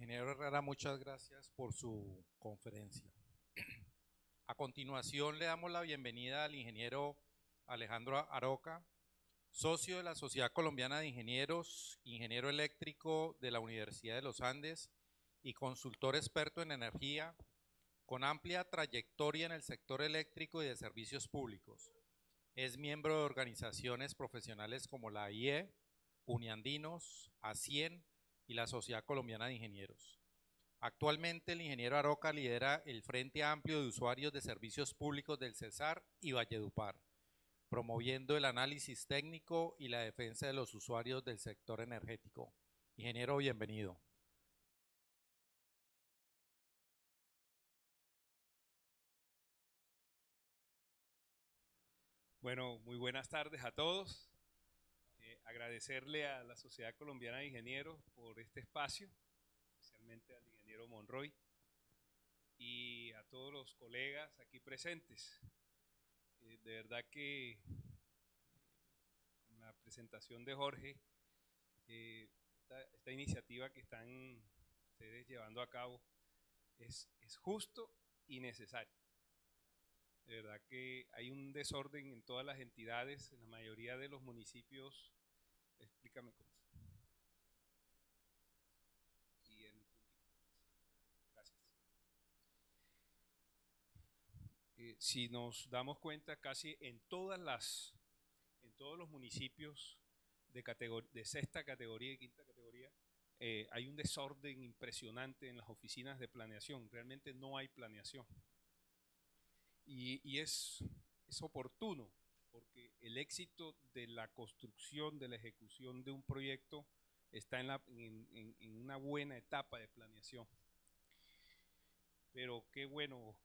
Ingeniero Herrera, muchas gracias por su conferencia. A continuación le damos la bienvenida al ingeniero Alejandro Aroca, socio de la Sociedad Colombiana de Ingenieros, ingeniero eléctrico de la Universidad de los Andes y consultor experto en energía, con amplia trayectoria en el sector eléctrico y de servicios públicos. Es miembro de organizaciones profesionales como la IE, Uniandinos, ACIEN y la Sociedad Colombiana de Ingenieros. Actualmente el ingeniero Aroca lidera el Frente Amplio de Usuarios de Servicios Públicos del Cesar y Valledupar, promoviendo el análisis técnico y la defensa de los usuarios del sector energético. Ingeniero, bienvenido. Bueno, muy buenas tardes a todos. Agradecerle a la Sociedad Colombiana de Ingenieros por este espacio, especialmente al ingeniero Monroy y a todos los colegas aquí presentes. De verdad que con la presentación de Jorge, esta iniciativa que están ustedes llevando a cabo es justo y necesario. De verdad que hay un desorden en todas las entidades, en la mayoría de los municipios. Explícame cómo es. Y el puntico. Gracias. Si nos damos cuenta, casi en todos los municipios de sexta categoría y quinta categoría, hay un desorden impresionante en las oficinas de planeación. Realmente no hay planeación. Y es oportuno, porque el éxito de la construcción, de la ejecución de un proyecto está en una buena etapa de planeación. Pero qué bueno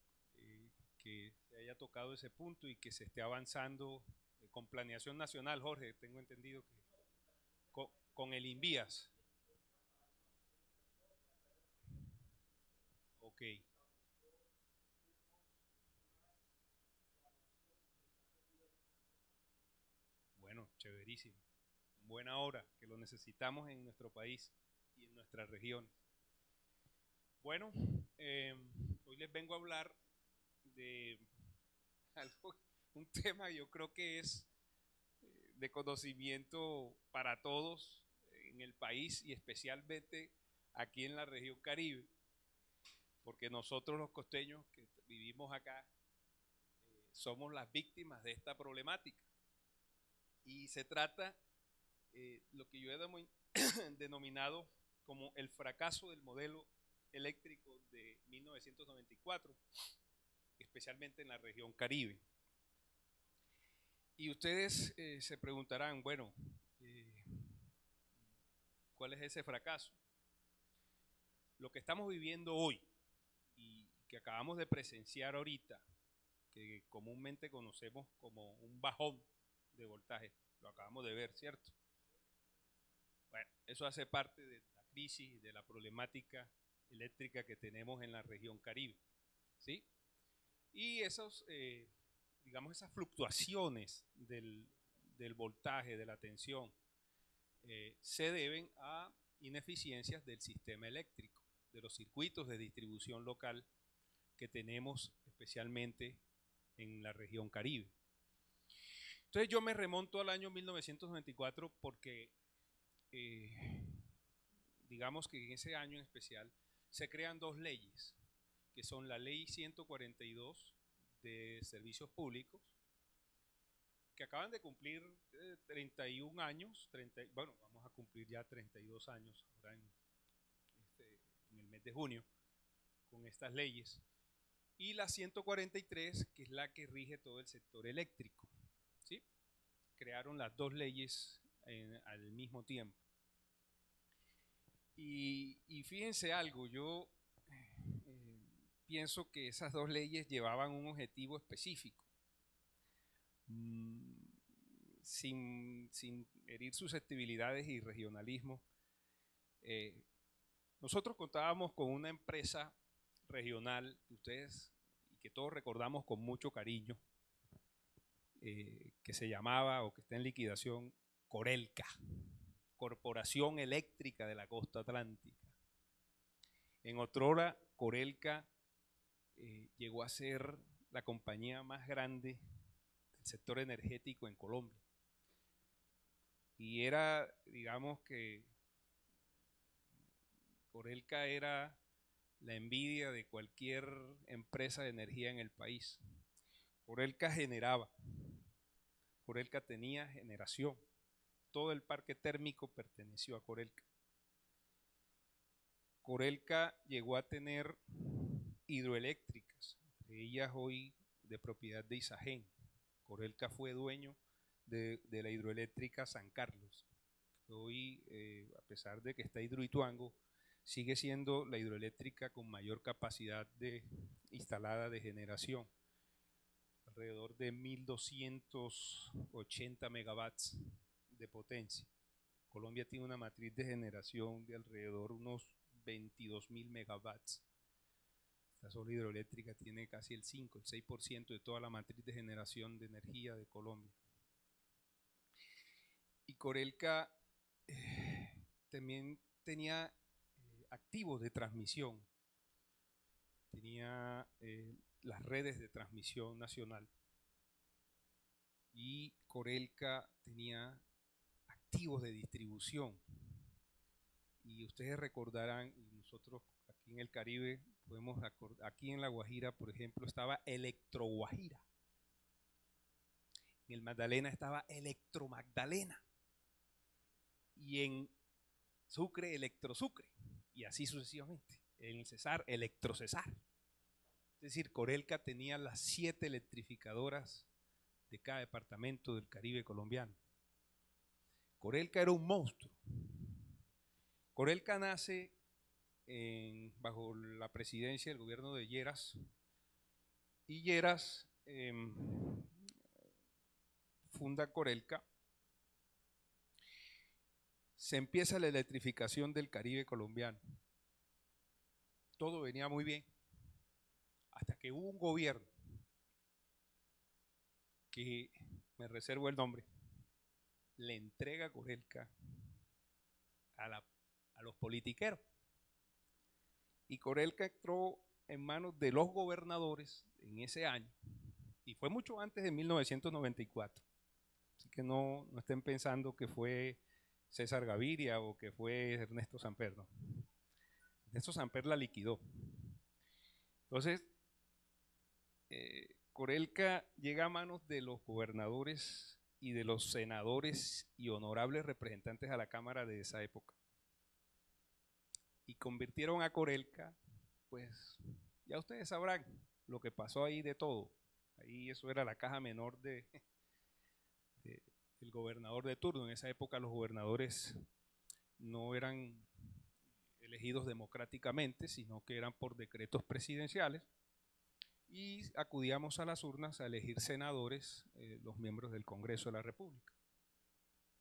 que se haya tocado ese punto y que se esté avanzando con planeación nacional, Jorge. Tengo entendido que con el INVIAS. Ok. Bueno, chéverísimo. Buena hora, que lo necesitamos en nuestro país y en nuestras regiones. Bueno, hoy les vengo a hablar de algo, un tema yo creo que es de conocimiento para todos en el país y especialmente aquí en la región Caribe, porque nosotros los costeños que vivimos acá somos las víctimas de esta problemática. Y se trata lo que yo he denominado como el fracaso del modelo eléctrico de 1994, especialmente en la región Caribe. Y ustedes se preguntarán, bueno, ¿cuál es ese fracaso? Lo que estamos viviendo hoy y que acabamos de presenciar ahorita, que comúnmente conocemos como un bajón de voltaje, lo acabamos de ver, ¿cierto? Bueno, eso hace parte de la crisis, de la problemática eléctrica que tenemos en la región Caribe, ¿sí? Y digamos, esas fluctuaciones del voltaje, de la tensión, se deben a ineficiencias del sistema eléctrico, de los circuitos de distribución local que tenemos especialmente en la región Caribe. Entonces yo me remonto al año 1994 porque digamos que en ese año en especial se crean dos leyes, que son la ley 142 de servicios públicos, que acaban de cumplir 31 años, bueno, vamos a cumplir ya 32 años ahora en el mes de junio con estas leyes, y la 143, que es la que rige todo el sector eléctrico, ¿sí? Crearon las dos leyes al mismo tiempo. Y fíjense algo, yo pienso que esas dos leyes llevaban un objetivo específico. Sin herir susceptibilidades y regionalismo, nosotros contábamos con una empresa regional que ustedes y que todos recordamos con mucho cariño, que se llamaba o que está en liquidación Corelca, Corporación Eléctrica de la Costa Atlántica. En otrora, Corelca llegó a ser la compañía más grande del sector energético en Colombia. Y era, digamos que Corelca era la envidia de cualquier empresa de energía en el país. Corelca generaba, Corelca tenía generación. Todo el parque térmico perteneció a Corelca. Corelca llegó a tener hidroeléctricas, entre ellas hoy de propiedad de Isagen. Corelca fue dueño de la hidroeléctrica San Carlos. Hoy, a pesar de que está Hidroituango, sigue siendo la hidroeléctrica con mayor capacidad instalada de generación, alrededor de 1.280 megawatts de potencia. Colombia tiene una matriz de generación de alrededor de unos 22.000 megawatts. Esta sola hidroeléctrica tiene casi el 6% de toda la matriz de generación de energía de Colombia. Y Corelca también tenía activos de transmisión, tenía las redes de transmisión nacional, y Corelca tenía activos de distribución. Y ustedes recordarán, y nosotros aquí en el Caribe podemos acordar, aquí en La Guajira, por ejemplo, estaba Electro Guajira, en el Magdalena estaba Electro Magdalena, y en Sucre, Electro Sucre, y así sucesivamente. En el Cesar, Electro Cesar. Es decir, Corelca tenía las 7 electrificadoras de cada departamento del Caribe colombiano. Corelca era un monstruo. Corelca nace bajo la presidencia del gobierno de Lleras, y Lleras funda Corelca. Se empieza la electrificación del Caribe colombiano. Todo venía muy bien, hasta que hubo un gobierno que, me reservo el nombre, le entrega Corelca a los politiqueros. Y Corelca entró en manos de los gobernadores en ese año, y fue mucho antes de 1994. Así que no estén pensando que fue César Gaviria o que fue Ernesto Samper, no. Ernesto Samper la liquidó. Entonces, Corelca llega a manos de los gobernadores y de los senadores y honorables representantes a la Cámara de esa época. Y convirtieron a Corelca, pues ya ustedes sabrán lo que pasó ahí de todo. Ahí eso era la caja menor del gobernador de turno. En esa época los gobernadores no eran elegidos democráticamente, sino que eran por decretos presidenciales, y acudíamos a las urnas a elegir senadores, los miembros del Congreso de la República.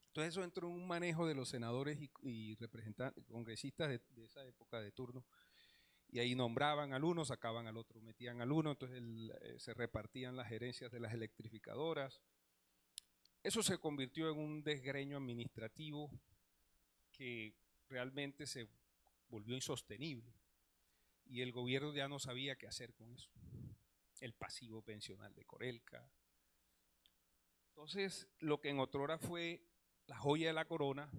Entonces eso entró en un manejo de los senadores y representantes, congresistas de esa época de turno, y ahí nombraban al uno, sacaban al otro, metían al uno, entonces se repartían las gerencias de las electrificadoras. Eso se convirtió en un desgreño administrativo que realmente se volvió insostenible, y el gobierno ya no sabía qué hacer con eso. El pasivo pensional de Corelca. Entonces, lo que en otrora fue la joya de la corona,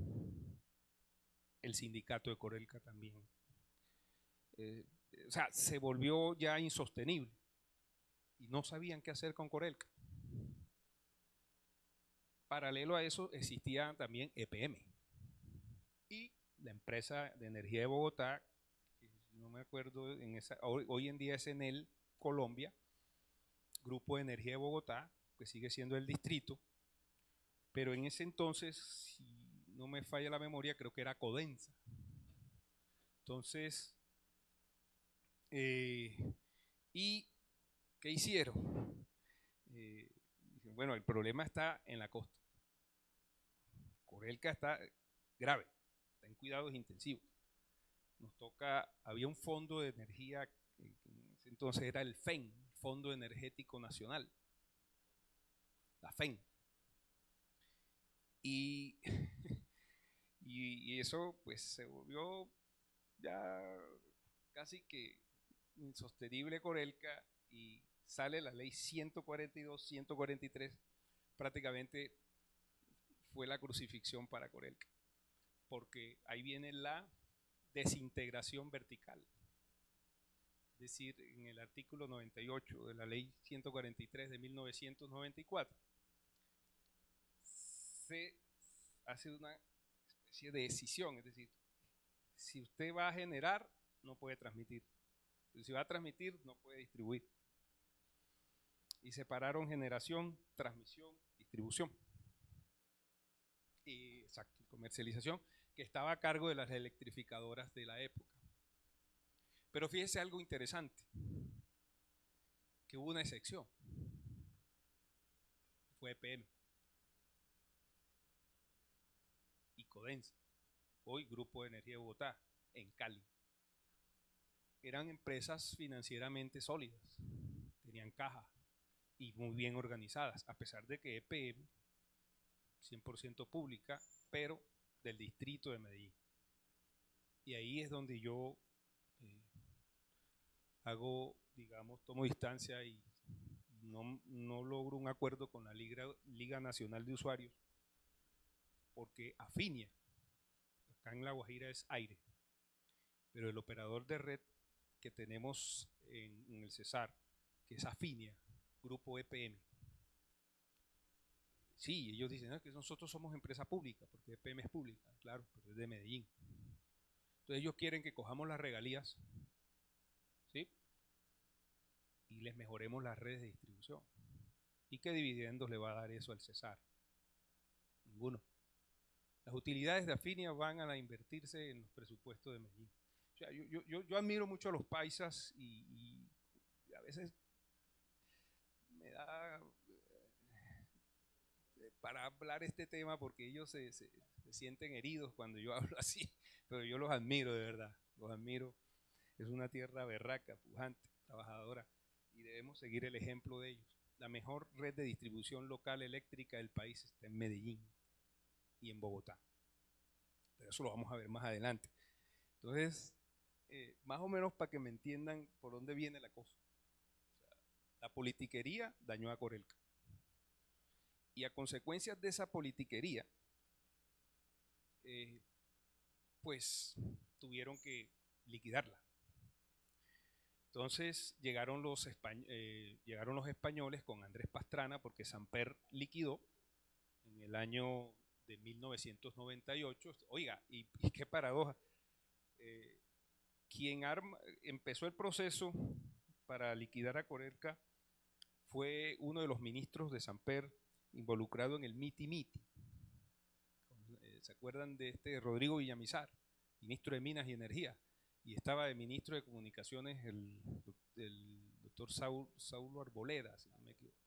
el sindicato de Corelca también, o sea, se volvió ya insostenible y no sabían qué hacer con Corelca. Paralelo a eso existía también EPM y la empresa de energía de Bogotá, no me acuerdo, hoy en día es Enel Colombia, Grupo de Energía de Bogotá, que sigue siendo el distrito, pero en ese entonces, si no me falla la memoria, creo que era Codensa. Entonces, ¿y qué hicieron? Bueno, el problema está en la costa. Corelca está grave, está en cuidados intensivos. Nos toca, había un fondo de energía, en ese entonces era el FEN, Fondo Energético Nacional, la FEN. Y eso pues se volvió ya casi que insostenible Corelca y sale la ley 142, 143, prácticamente fue la crucifixión para Corelca, porque ahí viene la desintegración vertical. Es decir, en el artículo 98 de la ley 143 de 1994, se hace una especie de decisión, es decir, si usted va a generar, no puede transmitir. Si va a transmitir, no puede distribuir. Y separaron generación, transmisión, distribución. Y, exacto, comercialización, que estaba a cargo de las electrificadoras de la época. Pero fíjese algo interesante, que hubo una excepción. Fue EPM y Codensa, hoy Grupo de Energía de Bogotá, en Cali. Eran empresas financieramente sólidas, tenían caja y muy bien organizadas, a pesar de que EPM, 100% pública, pero del distrito de Medellín. Y ahí es donde yo hago, digamos, tomo distancia y no logro un acuerdo con la Liga Nacional de Usuarios, porque Afinia, acá en La Guajira es Aire, pero el operador de red que tenemos en el Cesar, que es Afinia, Grupo EPM, sí, ellos dicen que nosotros somos empresa pública, porque EPM es pública, claro, pero es de Medellín. Entonces ellos quieren que cojamos las regalías, ¿sí? Y les mejoremos las redes de distribución. ¿Y qué dividendos le va a dar eso al Cesar? Ninguno. Las utilidades de Afinia van a invertirse en los presupuestos de Medellín. O sea, yo admiro mucho a los paisas y a veces me da para hablar este tema porque ellos se sienten heridos cuando yo hablo así, pero yo los admiro de verdad, los admiro. Es una tierra berraca, pujante, trabajadora y debemos seguir el ejemplo de ellos. La mejor red de distribución local eléctrica del país está en Medellín y en Bogotá. Pero eso lo vamos a ver más adelante. Entonces, más o menos para que me entiendan por dónde viene la cosa. O sea, la politiquería dañó a Corelca. Y a consecuencias de esa politiquería, pues tuvieron que liquidarla. Entonces llegaron los españoles con Andrés Pastrana, porque Samper liquidó en el año de 1998. Oiga, y qué paradoja. Quien empezó el proceso para liquidar a Corelca fue uno de los ministros de Samper involucrado en el Miti-Miti. ¿Se acuerdan de este Rodrigo Villamizar, ministro de Minas y Energía? Y estaba de ministro de Comunicaciones el doctor Saulo Arboleda, si no me equivoco.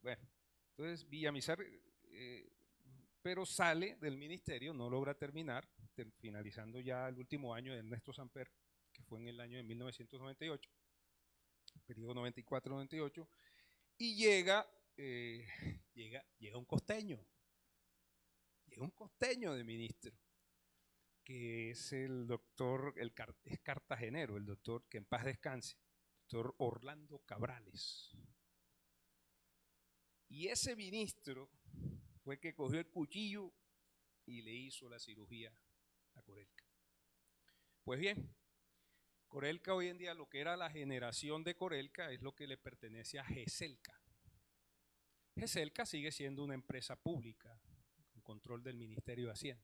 Bueno, entonces Villamizar, pero sale del ministerio, no logra terminar, finalizando ya el último año de Ernesto Samper, que fue en el año de 1998, periodo 94-98, y llega un costeño de ministro, que es el doctor, es cartagenero, el doctor, que en paz descanse, doctor Orlando Cabrales. Y ese ministro fue el que cogió el cuchillo y le hizo la cirugía a Corelca. Pues bien, Corelca hoy en día, lo que era la generación de Corelca, es lo que le pertenece a GESELCA. GESELCA sigue siendo una empresa pública, con control del Ministerio de Hacienda.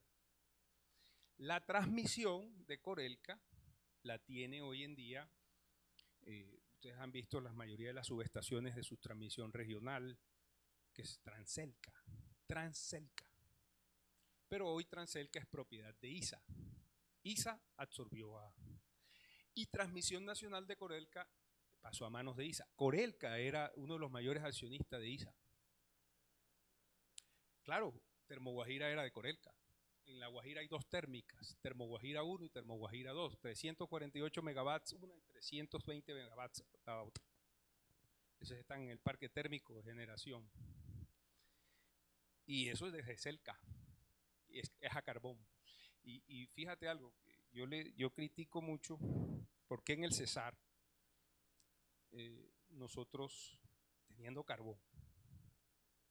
La transmisión de Corelca la tiene hoy en día, ustedes han visto la mayoría de las subestaciones de su transmisión regional, que es Transelca. Pero hoy Transelca es propiedad de ISA. ISA absorbió a... Y Transmisión Nacional de Corelca pasó a manos de ISA. Corelca era uno de los mayores accionistas de ISA. Claro, Termoguajira era de Corelca. En La Guajira hay dos térmicas, Termoguajira 1 y Termoguajira 2, 348 megawatts una y 320 megawatts la otra. Esos están en el parque térmico de generación. Y eso es de GESELCA, es a carbón. Y fíjate algo, yo critico mucho porque en el Cesar nosotros, teniendo carbón,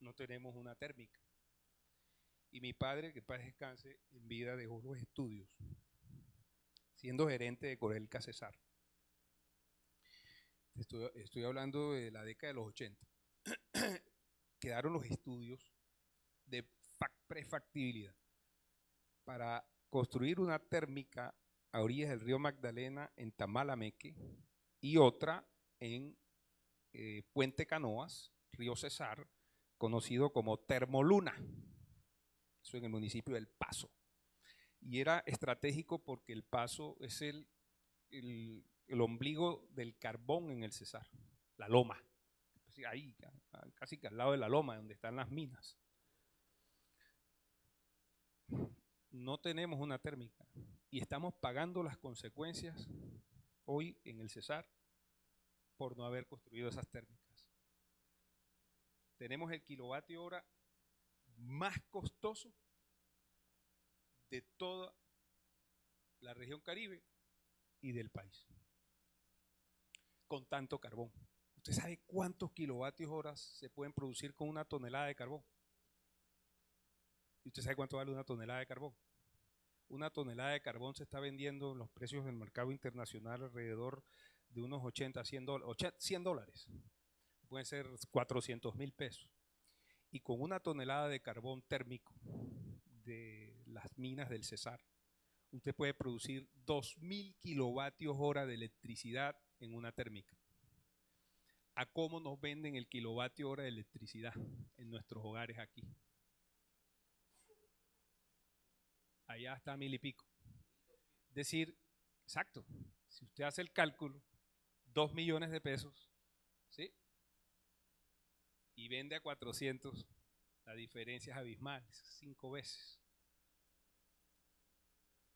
no tenemos una térmica. Y mi padre, que paz descanse, en vida dejó los estudios, siendo gerente de Corelca Cesar. Estoy hablando de la década de los 80. Quedaron los estudios de prefactibilidad para construir una térmica a orillas del río Magdalena en Tamalameque y otra en Puente Canoas, río Cesar, conocido como Termoluna, eso en el municipio del Paso. Y era estratégico porque el Paso es el ombligo del carbón en el Cesar, la loma, ahí casi que al lado de la loma donde están las minas. No tenemos una térmica y estamos pagando las consecuencias hoy en el Cesar por no haber construido esas térmicas. Tenemos el kilovatio hora más costoso de toda la región Caribe y del país, con tanto carbón. ¿Usted sabe cuántos kilovatios horas se pueden producir con una tonelada de carbón? ¿Y usted sabe cuánto vale una tonelada de carbón? Una tonelada de carbón se está vendiendo en los precios del mercado internacional alrededor de unos 80, 100 dólares. Pueden ser 400.000 pesos. Y con una tonelada de carbón térmico de las minas del Cesar, usted puede producir 2.000 kilovatios hora de electricidad en una térmica. ¿A cómo nos venden el kilovatio hora de electricidad en nuestros hogares aquí? Allá está 1.000 y pico. Es decir, exacto, si usted hace el cálculo, 2 millones de pesos, ¿sí? Y vende a 400, la diferencia es abismal, 5 veces.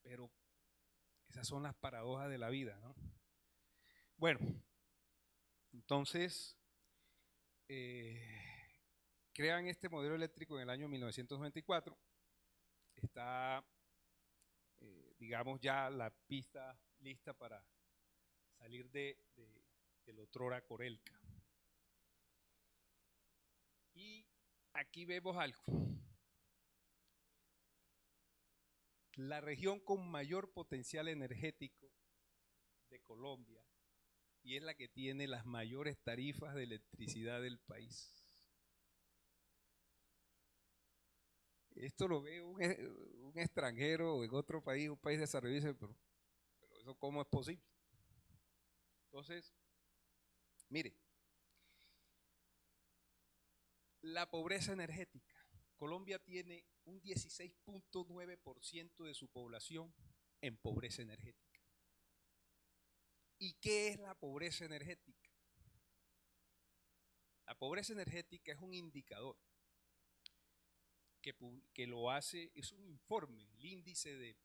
Pero esas son las paradojas de la vida, ¿no? Bueno, entonces crean este modelo eléctrico en el año 1994. Está, digamos, ya la pista lista para salir del otrora Corelca. Y aquí vemos algo. La región con mayor potencial energético de Colombia y es la que tiene las mayores tarifas de electricidad del país. Esto lo ve un extranjero en otro país, un país desarrollado, pero eso ¿cómo es posible? Entonces, mire, la pobreza energética. Colombia tiene un 16.9% de su población en pobreza energética. ¿Y qué es la pobreza energética? La pobreza energética es un indicador que lo hace, es un informe, el índice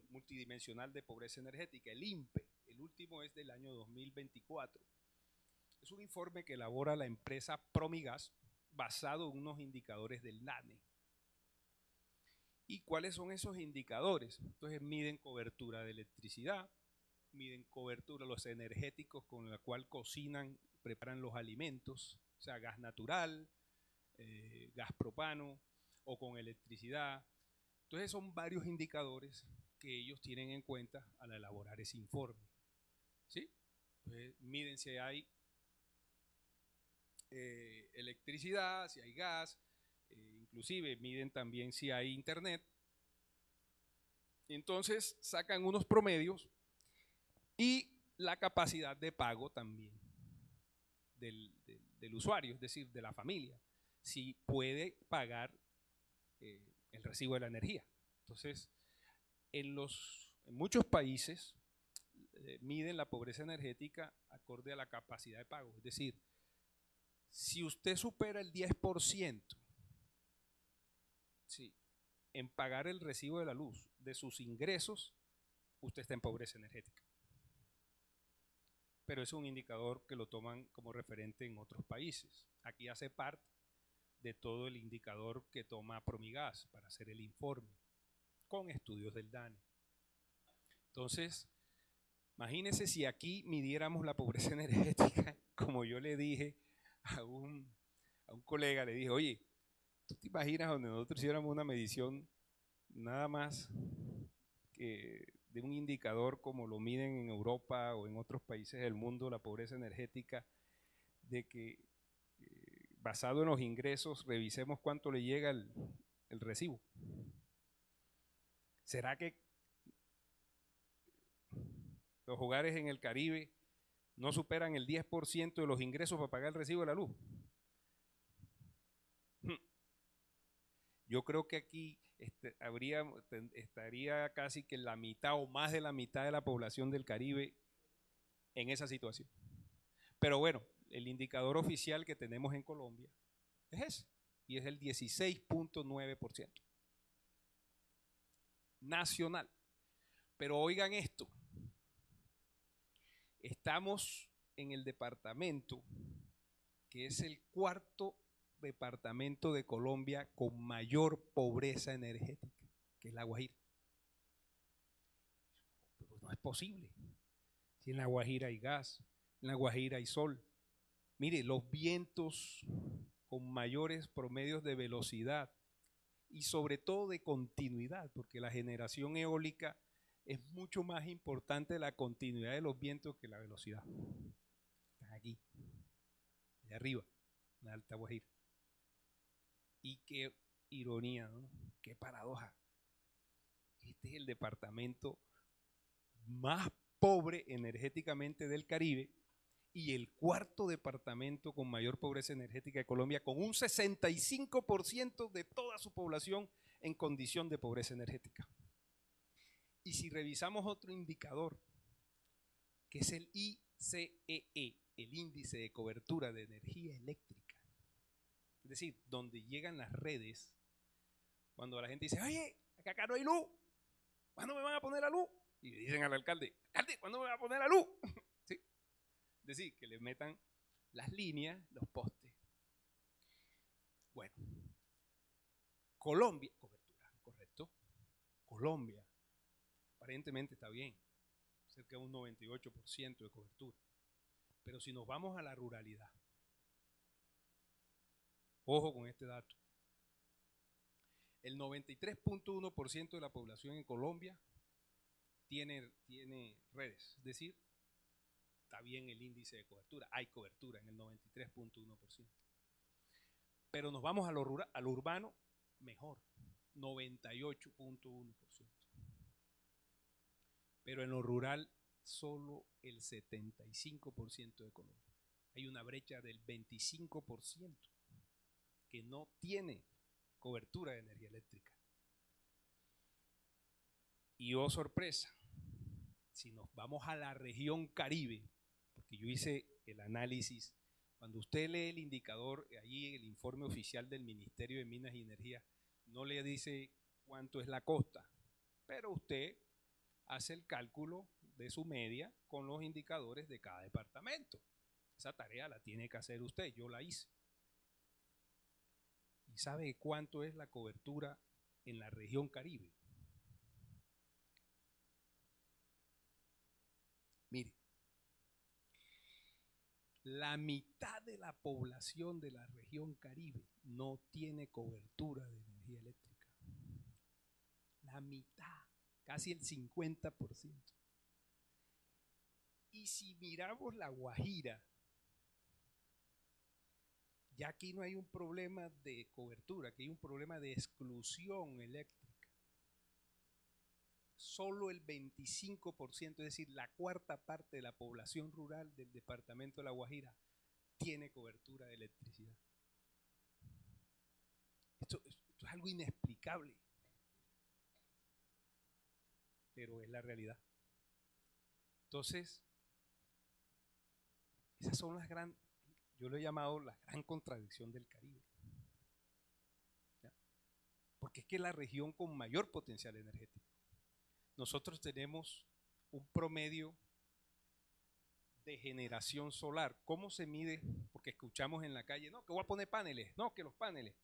multidimensional de pobreza energética, el INPE, el último es del año 2024. Es un informe que elabora la empresa Promigas basado en unos indicadores del NANE. ¿Y cuáles son esos indicadores? Entonces miden cobertura de electricidad, miden cobertura los energéticos con la cual cocinan, preparan los alimentos, o sea, gas natural, gas propano o con electricidad. Entonces son varios indicadores que ellos tienen en cuenta al elaborar ese informe. ¿Sí? Entonces miden si hay electricidad, si hay gas, inclusive miden también si hay internet. Entonces sacan unos promedios y la capacidad de pago también del usuario, es decir, de la familia, si puede pagar el recibo de la energía. Entonces, en muchos países miden la pobreza energética acorde a la capacidad de pago, es decir, si usted supera el 10%, sí, en pagar el recibo de la luz de sus ingresos, usted está en pobreza energética. Pero es un indicador que lo toman como referente en otros países. Aquí hace parte de todo el indicador que toma Promigas para hacer el informe, con estudios del DANE. Entonces, imagínense si aquí midiéramos la pobreza energética, como yo le dije a un colega, le dije, oye, ¿tú te imaginas donde nosotros hiciéramos una medición nada más que de un indicador como lo miden en Europa o en otros países del mundo, la pobreza energética, de que basado en los ingresos revisemos cuánto le llega el recibo? ¿Será que los hogares en el Caribe no superan el 10% de los ingresos para pagar el recibo de la luz? Yo creo que aquí estaría casi que la mitad o más de la mitad de la población del Caribe en esa situación. Pero bueno, el indicador oficial que tenemos en Colombia es ese, y es el 16.9% nacional. Pero oigan esto, estamos en el departamento que es el cuarto departamento de Colombia con mayor pobreza energética, que es La Guajira. Pero no es posible. Si en La Guajira hay gas, en La Guajira hay sol. Mire, los vientos con mayores promedios de velocidad y sobre todo de continuidad, porque la generación eólica es mucho más importante la continuidad de los vientos que la velocidad. Están aquí, allá arriba, en la Alta Guajira. Y qué ironía, ¿no? Qué paradoja. Este es el departamento más pobre energéticamente del Caribe y el cuarto departamento con mayor pobreza energética de Colombia, con un 65% de toda su población en condición de pobreza energética. Y si revisamos otro indicador, que es el ICEE, el índice de cobertura de energía eléctrica, es decir, donde llegan las redes, cuando la gente dice, oye, acá no hay luz, ¿cuándo me van a poner la luz? Y le dicen al alcalde, alcalde, ¿cuándo me van a poner la luz? ¿Sí? Es decir, que le metan las líneas, los postes. Bueno, Colombia, cobertura, correcto. Colombia, aparentemente está bien, cerca de un 98% de cobertura. Pero si nos vamos a la ruralidad, ojo con este dato, el 93.1% de la población en Colombia tiene redes, es decir, está bien el índice de cobertura, hay cobertura en el 93.1%. Pero nos vamos a lo rural, a lo urbano, mejor, 98.1%. Pero en lo rural, solo el 75% de Colombia. Hay una brecha del 25% que no tiene cobertura de energía eléctrica. Y oh sorpresa, si nos vamos a la región Caribe, porque yo hice el análisis, cuando usted lee el indicador, allí el informe oficial del Ministerio de Minas y Energía, no le dice cuánto es la costa, pero usted hace el cálculo de su media con los indicadores de cada departamento. Esa tarea la tiene que hacer usted, yo la hice. ¿Y sabe cuánto es la cobertura en la región Caribe? Mire, la mitad de la población de la región Caribe no tiene cobertura de energía eléctrica. La mitad, casi el 50%. Y si miramos La Guajira, ya aquí no hay un problema de cobertura, aquí hay un problema de exclusión eléctrica. Solo el 25%, es decir, la cuarta parte de la población rural del departamento de La Guajira tiene cobertura de electricidad. Esto es algo inexplicable, pero es la realidad. Entonces, esas son las grandes, yo lo he llamado la gran contradicción del Caribe. ¿Ya? Porque es que es la región con mayor potencial energético. Nosotros tenemos un promedio de generación solar. ¿Cómo se mide? Porque escuchamos en la calle, no, que voy a poner paneles, no, que los paneles.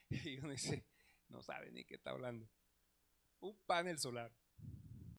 Y uno dice, no sabe ni qué está hablando. Un panel solar